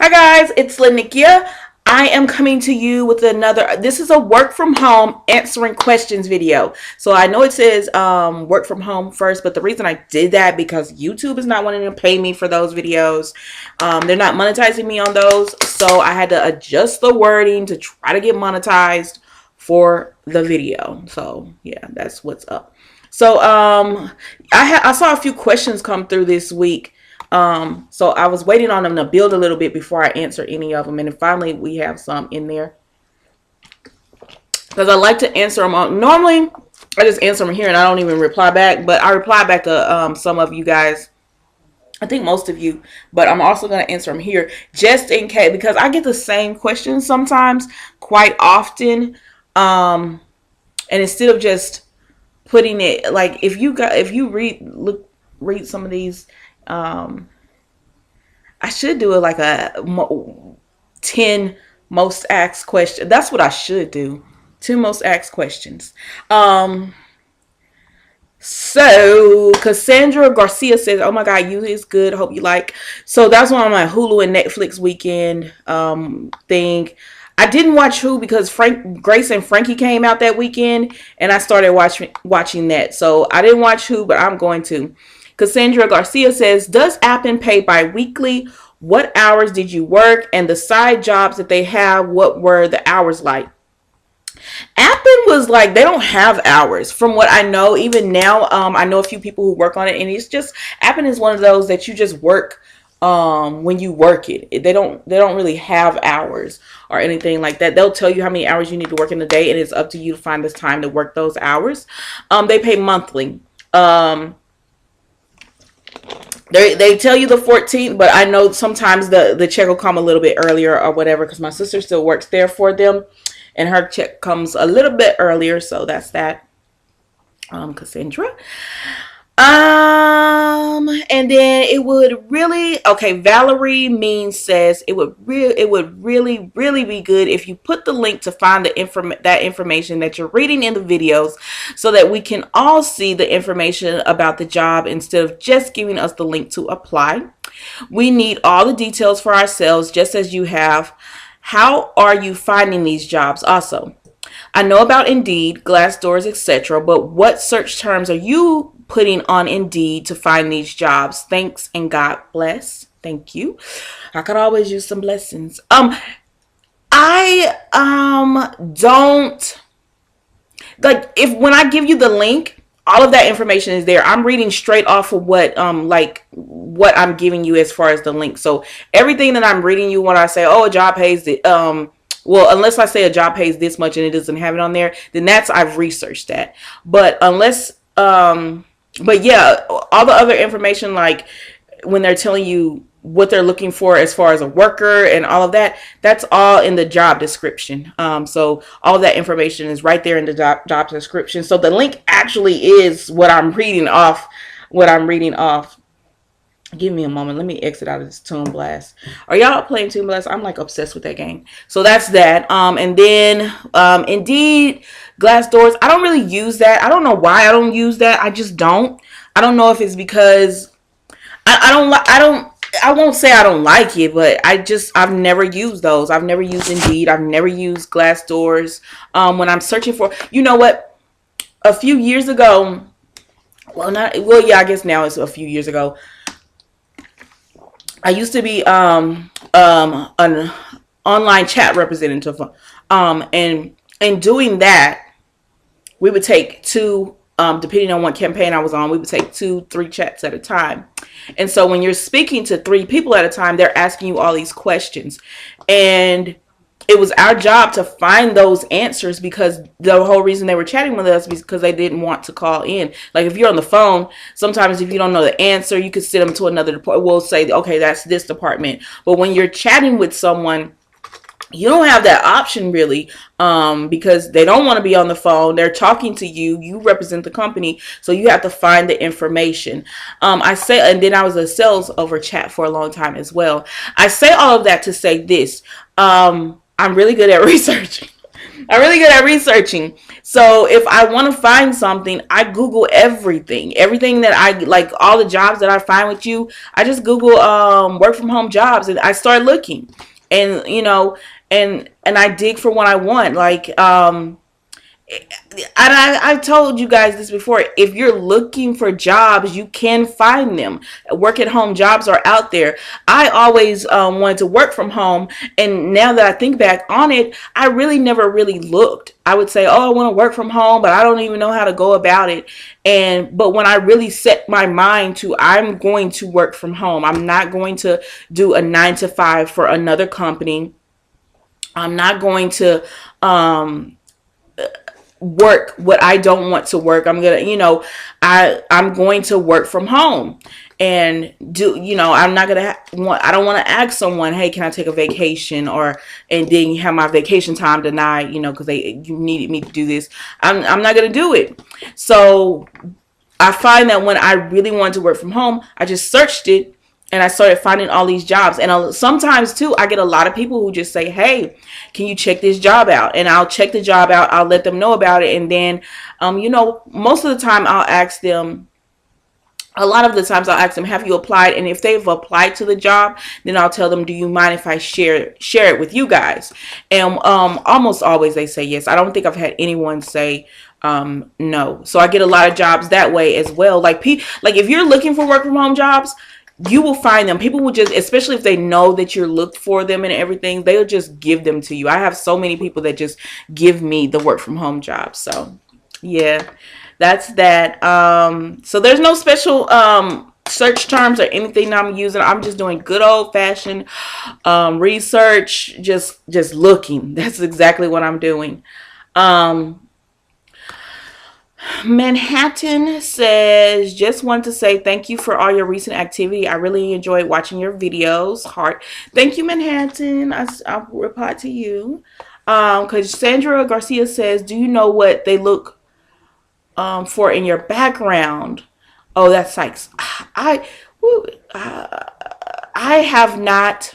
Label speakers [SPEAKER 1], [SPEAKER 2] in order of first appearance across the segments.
[SPEAKER 1] Hi guys, it's Nicki. I am coming to you with another. This is a work from home answering questions video. So I know it says work from home first, but the reason I did that because YouTube is not wanting to pay me for those videos. They're not monetizing me on those, so I had to adjust the wording to try to get monetized for the video. So yeah, that's what's up. So I saw a few questions come through this week. So I was waiting on them to build a little bit before I answer any of them. And then finally we have some in there. Because I like to answer them all. Normally, I just answer them here and I don't even reply back. But I reply back to some of you guys. I think most of you. But I'm also going to answer them here. Just in case. Because I get the same questions sometimes. Quite often. And instead of just putting it. Like if you read some of these. I should do it like a 10 most asked questions. That's what I should do. 10 most asked questions. So Cassandra Garcia says, "Oh my God, you is good. Hope you like." So that's one of my Hulu and Netflix weekend thing. I didn't watch Hulu because Grace and Frankie came out that weekend, and I started watching that. So I didn't watch Hulu, but I'm going to. Cassandra Garcia says, "Does Appen pay bi-weekly? What hours did you work? And the side jobs that they have, what were the hours like?" Appen was like, they don't have hours from what I know. Even now, I know a few people who work on it, and it's just, Appen is one of those that you just work when you work it. They don't really have hours or anything like that. They'll tell you how many hours you need to work in a day, and it's up to you to find this time to work those hours. They pay monthly. They tell you the 14th, but I know sometimes the check will come a little bit earlier or whatever, because my sister still works there for them, and her check comes a little bit earlier. So that's that. Cassandra. And then it would really, okay, Valerie Means says it would really be good if you put the link to find that information that you're reading in the videos, so that we can all see the information about the job instead of just giving us the link to apply. We need all the details for ourselves, just as you have. How are you finding these jobs? Also, I know about Indeed, Glassdoors, etc., but what search terms are you putting on Indeed to find these jobs? Thanks and God bless. Thank you. I could always use some blessings. I don't like, if when I give you the link, all of that information is there. I'm reading straight off of what what I'm giving you as far as the link. So everything that I'm reading you when I say, oh, a job pays it, well, unless I say a job pays this much and it doesn't have it on there, then I've researched that. But unless but yeah, all the other information, like when they're telling you what they're looking for as far as a worker and all of that, that's all in the job description. So all of that information is right there in the job description. So the link actually is what I'm reading off. Give me a moment. Let me exit out of this Toon Blast. Are y'all playing Toon Blast? I'm like obsessed with that game. So that's that. And then Indeed, Glassdoors. I don't really use that. I don't know why I don't use that. I just don't. I don't know if it's because I won't say I don't like it, but I've never used those. I've never used Indeed. I've never used Glassdoors. When I'm searching for, you know what? A few years ago, yeah, I guess now it's a few years ago. I used to be an online chat representative, and in doing that, we would take two, depending on what campaign I was on, we would take 2-3 chats at a time. And so when you're speaking to 3 people at a time, they're asking you all these questions, and it was our job to find those answers, because the whole reason they were chatting with us was because they didn't want to call in. Like if you're on the phone, sometimes if you don't know the answer, you could send them to another department. We'll say, okay, that's this department. But when you're chatting with someone, you don't have that option really, because they don't want to be on the phone. They're talking to you. You represent the company, so you have to find the information. And then I was a sales over chat for a long time as well. I say all of that to say this. I'm really good at researching. I'm really good at researching. So if I want to find something, I Google everything. Everything that I like, all the jobs that I find with you, I just Google work from home jobs, and I start looking, and and I dig for what I want. Like and I told you guys this before. If you're looking for jobs, you can find them. Work at home jobs are out there. I always wanted to work from home, and now that I think back on it, I really never really looked. I would say, "Oh, I want to work from home," but I don't even know how to go about it. And but when I really set my mind to, I'm going to work from home. I'm not going to do a 9 to 5 for another company. I'm not going to work what I don't want to work. I'm gonna, I'm going to work from home and do, I'm not gonna I don't want to ask someone, hey, can I take a vacation, or and then have my vacation time denied, because you needed me to do this. I'm not gonna do it. So I find that when I really wanted to work from home, I just searched it and I started finding all these jobs. And sometimes too, I get a lot of people who just say, hey, can you check this job out? And I'll check the job out. I'll let them know about it. And then, most of the time I'll ask them, a lot of the times I'll ask them, have you applied? And if they've applied to the job, then I'll tell them, do you mind if I share it with you guys? And almost always they say yes. I don't think I've had anyone say no. So I get a lot of jobs that way as well. Like if you're looking for work from home jobs, you will find them. People will just, especially if they know that you're looked for them and everything, they'll just give them to you. I have so many people that just give me the work from home jobs. So yeah, that's that. So there's no special search terms or anything I'm using. I'm just doing good old fashioned research, just looking. That's exactly what I'm doing. Manhattan says, just want to say thank you for all your recent activity. I really enjoyed watching your videos. Heart. Thank you, Manhattan. I'll reply to you. Because Sandra Garcia says, do you know what they look for in your background? Oh, that's Sykes. I have not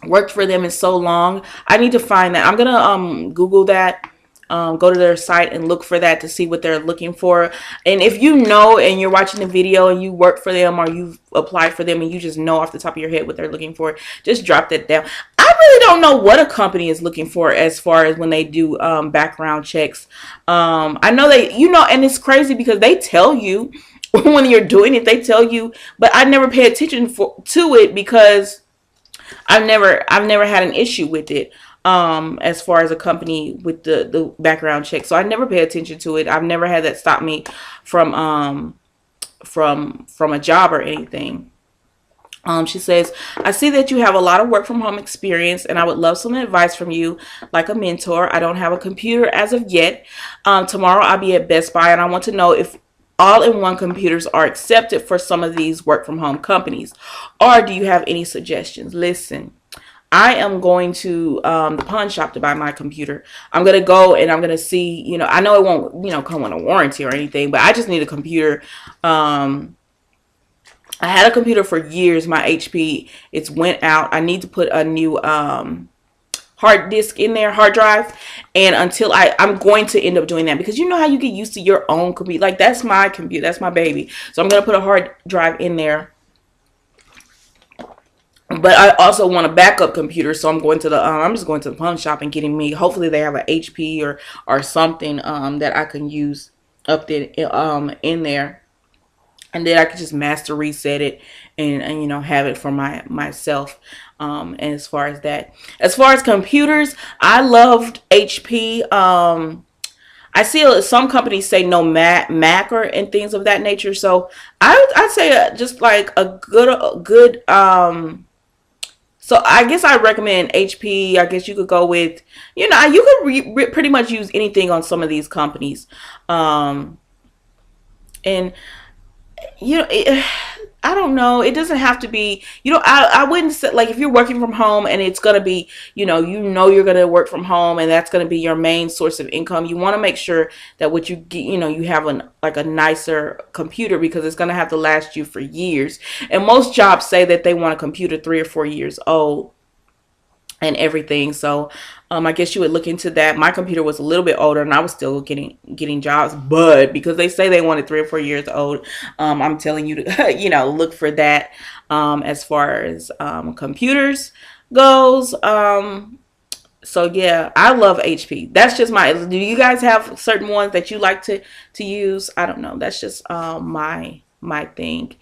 [SPEAKER 1] worked for them in so long. I need to find that. I'm gonna Google that. Go to their site and look for that to see what they're looking for. And if you know and you're watching the video and you work for them or you've applied for them and you just know off the top of your head what they're looking for, just drop that down. I really don't know what a company is looking for as far as when they do background checks. I know and it's crazy because they tell you when you're doing it, they tell you, but I never pay attention to it because I've never had an issue with it. As far as a company with the background check. So I never pay attention to it. I've never had that stop me from a job or anything. She says, I see that you have a lot of work from home experience and I would love some advice from you, like a mentor. I don't have a computer as of yet. Tomorrow I'll be at Best Buy and I want to know if all-in-one computers are accepted for some of these work from home companies, or do you have any suggestions? Listen, I am going to the pawn shop to buy my computer. I'm going to go and I'm going to see, I know it won't, come with a warranty or anything, but I just need a computer. I had a computer for years, my HP. It's went out. I need to put a new hard disk in there, hard drive. And until I'm going to end up doing that because you know how you get used to your own computer. Like that's my computer. That's my baby. So I'm going to put a hard drive in there. But I also want a backup computer, so I'm going to I'm just going to the pawn shop and getting me. Hopefully, they have an HP or something that I can use up there in there, and then I can just master reset it and have it for myself. And as far as computers, I loved HP. I see some companies say no Mac and things of that nature. So I'd say just like a good. So I guess I recommend HP. I guess you could go with, you could pretty much use anything on some of these companies. And, I don't know. It doesn't have to be, I wouldn't say, like, if you're working from home and it's going to be, you're going to work from home and that's going to be your main source of income. You want to make sure that what you get, you have a nicer computer because it's going to have to last you for years. And most jobs say that they want a computer 3 or 4 years old. and everything. So I guess you would look into that. My computer was a little bit older, and I was still getting jobs, but because they say they wanted 3 or 4 years old, I'm telling you to look for that. As far as computers goes. So yeah, I love HP. That's just my. Do you guys have certain ones that you like to use? I don't know. That's just my thing.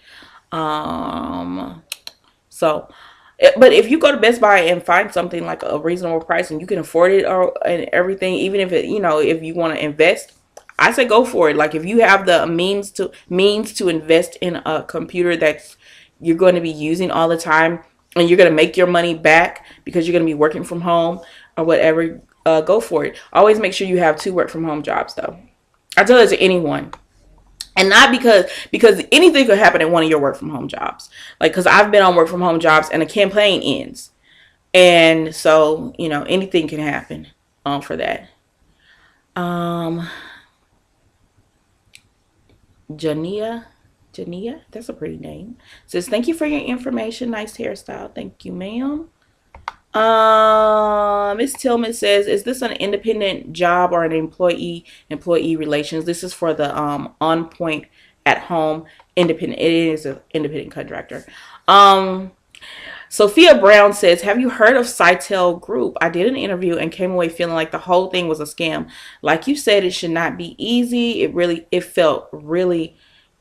[SPEAKER 1] Um, so, but if you go to Best Buy and find something like a reasonable price and you can afford it or and everything, even if it if you want to invest, I say go for it. Like if you have the means to invest in a computer that's you're going to be using all the time and you're going to make your money back because you're going to be working from home or whatever, go for it. Always make sure you have 2 work from home jobs though. I tell that to anyone. And not because anything could happen in one of your work from home jobs. Like because I've been on work from home jobs and a campaign ends. And so, anything can happen for that. Um Jania, Jania, that's a pretty name. Says, thank you for your information. Nice hairstyle. Thank you, ma'am. Miss Tillman says, is this an independent job or an employee relations? This is for the on point at home independent. It is an independent contractor. Sophia Brown says, have you heard of Cytel Group? I did an interview and came away feeling like the whole thing was a scam. Like you said, it should not be easy. It felt really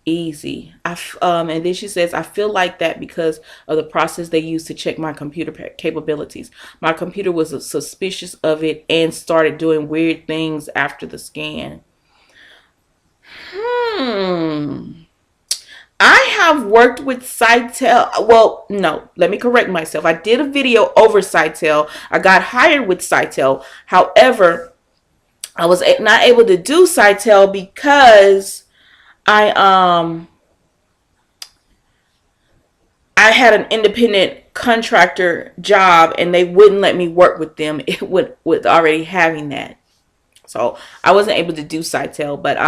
[SPEAKER 1] easy. And then she says, I feel like that because of the process they used to check my computer capabilities. My computer was suspicious of it and started doing weird things after the scan. I have worked with Cytel. Well, no, let me correct myself. I did a video over Cytel. I got hired with Cytel. However, I was not able to do Cytel because I had an independent contractor job and they wouldn't let me work with them with already having that. So I wasn't able to do Cytel. But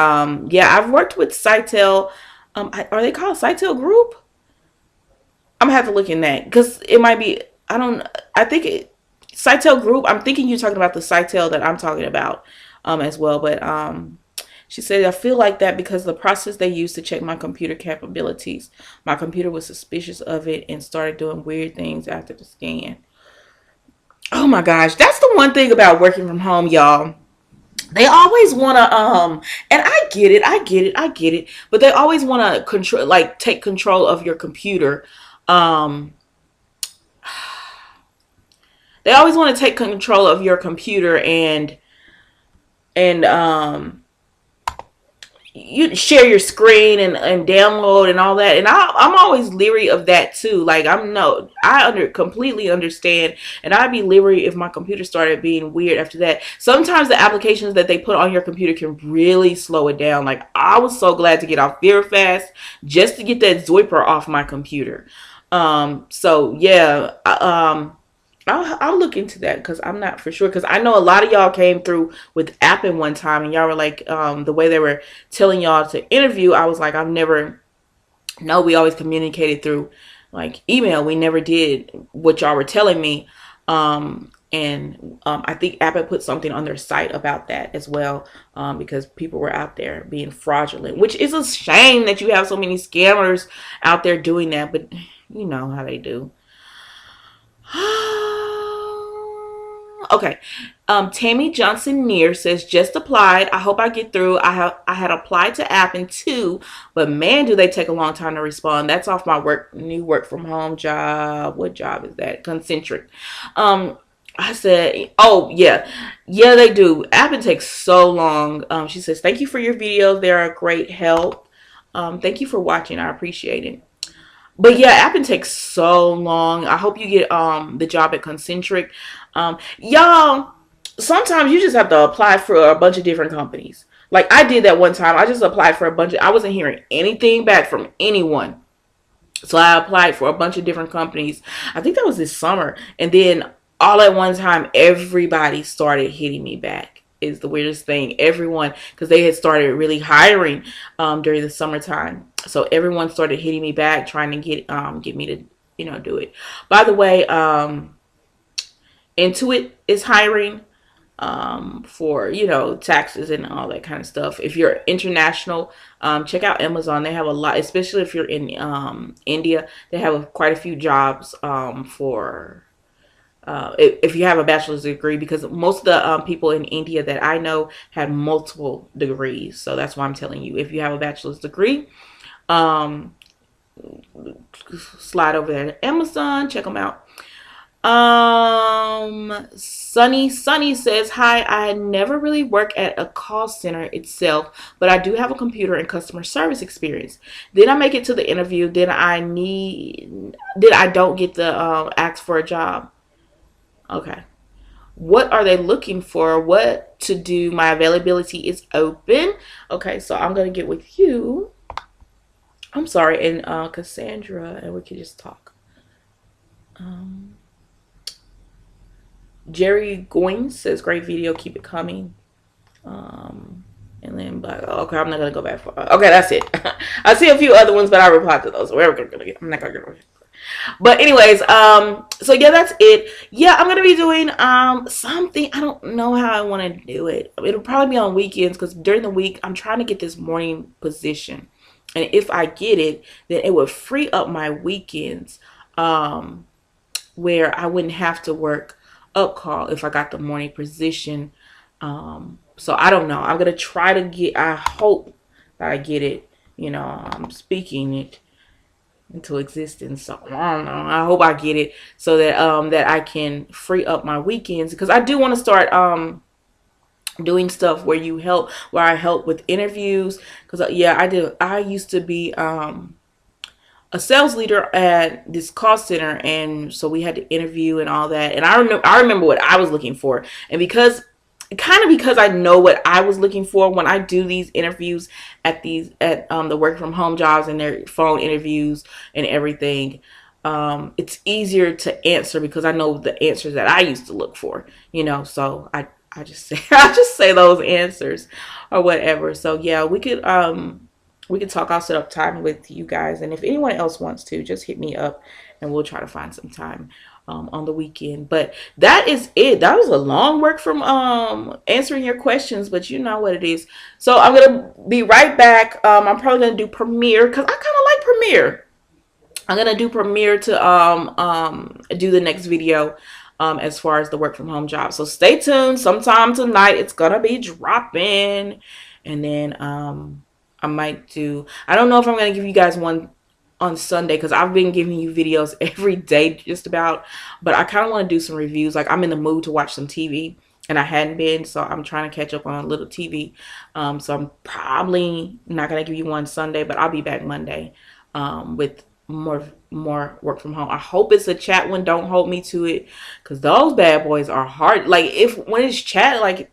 [SPEAKER 1] yeah, I've worked with Cytel. Are they called Cytel Group? I'm gonna have to look in that because it might be. I don't. I think Cytel Group. I'm thinking you're talking about the Cytel that I'm talking about, as well. But she said I feel like that because the process they used to check my computer capabilities. My computer was suspicious of it and started doing weird things after the scan. Oh my gosh, that's the one thing about working from home, y'all. They always want to and I get it, but they always want to control, like take control of your computer. um they always want to take control of your computer and you share your screen and download and all that, and I'm always leery of that too. Like completely understand, and I'd be leery if my computer started being weird after that. Sometimes the applications that they put on your computer can really slow it down. Like I was so glad to get off VeriFast just to get that Zoiper off my computer. So yeah, I'll look into that because I'm not for sure. Because I know a lot of y'all came through with Appen one time and y'all were like, the way they were telling y'all to interview, I was like, no, we always communicated through like email. We never did what y'all were telling me. I think Appen put something on their site about that as well, because people were out there being fraudulent, which is a shame that you have so many scammers out there doing that, but you know how they do. Okay. Tammy Johnson Near says, just applied. I hope I get through. I had applied to Appen too, but man, do they take a long time to respond. That's off my new work from home job. What job is that? Concentric. I said, oh yeah, they do. Appen takes so long. She says, thank you for your videos. They're a great help. Thank you for watching. I appreciate it. But yeah, Appen takes so long. I hope you get the job at Concentric. Y'all, sometimes you just have to apply for a bunch of different companies. Like I did that one time. I just applied for I wasn't hearing anything back from anyone. So I applied for a bunch of different companies. I think that was this summer. And then all at one time, everybody started hitting me back. Is the weirdest thing. Everyone, because they had started really hiring during the summertime. So everyone started hitting me back, trying to get me to, do it. By the way, Intuit is hiring for, you know, taxes and all that kind of stuff. If you're international, check out Amazon. They have a lot, especially if you're in India. They have quite a few jobs for if you have a bachelor's degree, because most of the people in India that I know had multiple degrees. So that's why I'm telling you, if you have a bachelor's degree, um, slide over there to Amazon, check them out. Sunny says, hi, I never really work at a call center itself, but I do have a computer and customer service experience. Then I make it to the interview, then I don't get the ask for a job. Okay. What are they looking for? What to do? My availability is open. Okay, so I'm gonna get with you. I'm sorry, and Cassandra, and we can just talk. Um, Jerry Goins says, great video, keep it coming. And then, but okay, I'm not gonna go back for. Okay, that's it. I see a few other ones, but I replied to those. So we're gonna get. I'm not gonna get. But anyways, so yeah, that's it. Yeah, I'm gonna be doing something. I don't know how I want to do it. It'll probably be on weekends, because during the week I'm trying to get this morning position, and if I get it, then it would free up my weekends, where I wouldn't have to work up call if I got the morning position. So I don't know. I'm gonna try to get. I hope that I get it. You know, I'm speaking it into existence. So I don't know. I hope I get it so that that I can free up my weekends, because I do want to start doing stuff where I help with interviews, because yeah, I used to be a sales leader at this call center, and so we had to interview and all that, and I remember what I was looking for, and because I know what I was looking for when I do these interviews at the work from home jobs and their phone interviews and everything, it's easier to answer because I know the answers that I used to look for, you know. So I just say I just say those answers or whatever. So yeah, we could talk. I'll set up time with you guys, and if anyone else wants to, just hit me up and we'll try to find some time on the weekend. But that is it. That was a long work from answering your questions, but you know what it is. So I'm gonna be right back. I'm probably gonna do Premiere because I kind of like Premiere. I'm gonna do Premiere to do the next video as far as the work from home job. So stay tuned. Sometime tonight it's gonna be dropping, and then I might do. I don't know if I'm gonna give you guys one on Sunday, because I've been giving you videos every day just about, but I kind of want to do some reviews. Like, I'm in the mood to watch some TV and I hadn't been, so I'm trying to catch up on a little TV. So I'm probably not gonna give you one Sunday, but I'll be back Monday with more work from home. I hope it's a chat one. Don't hold me to it, because those bad boys are hard. Like, when it's chat, like,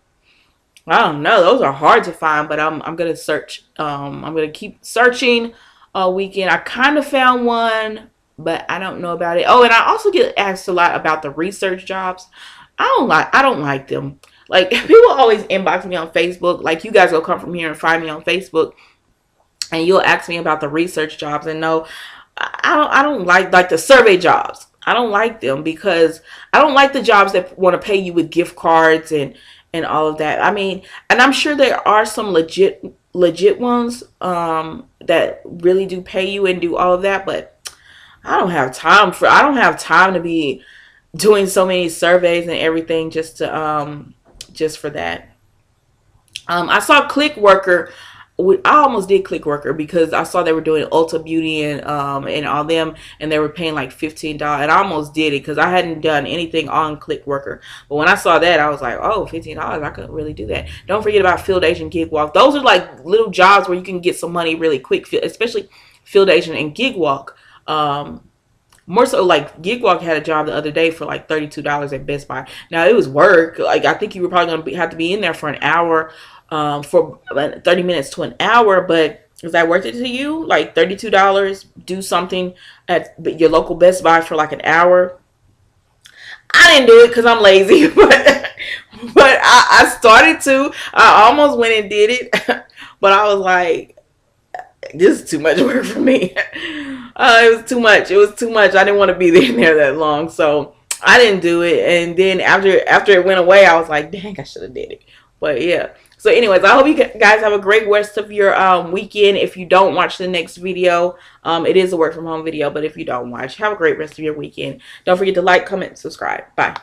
[SPEAKER 1] I don't know, those are hard to find, but I'm gonna search. I'm gonna keep searching all weekend. I kind of found one, but I don't know about it. Oh, and I also get asked a lot about the research jobs. I don't like them. Like, people always inbox me on Facebook. Like, you guys will come from here and find me on Facebook, and you'll ask me about the research jobs. And no, I don't like the survey jobs. I don't like them, because I don't like the jobs that want to pay you with gift cards and all of that. I mean, and I'm sure there are some legit ones that really do pay you and do all of that, but I don't have time to be doing so many surveys and everything just for that. I saw Click Worker. I almost did Click Worker because I saw they were doing Ulta Beauty and all them, and they were paying like $15, and I almost did it because I hadn't done anything on Click Worker. But when I saw that, I was like, oh, $15, I could really do that. Don't forget about Field Agent, Gig Walk. Those are like little jobs where you can get some money really quick, especially Field Agent and Gig Walk. More so, like, Gig Walk had a job the other day for like $32 at Best Buy. Now, it was work. Like, I think you were probably going to have to be in there for an hour, for 30 minutes to an hour, but is that worth it to you? Like, $32, do something at your local Best Buy for like an hour. I didn't do it because I'm lazy, but I started to. I almost went and did it, but I was like, this is too much work for me. It was too much. I didn't want to be in there that long, so I didn't do it, and then after it went away, I was like, dang, I should have did it. But yeah. So, anyways, I hope you guys have a great rest of your weekend. If you don't watch the next video, it is a work from home video. But if you don't watch, have a great rest of your weekend. Don't forget to like, comment, subscribe. Bye.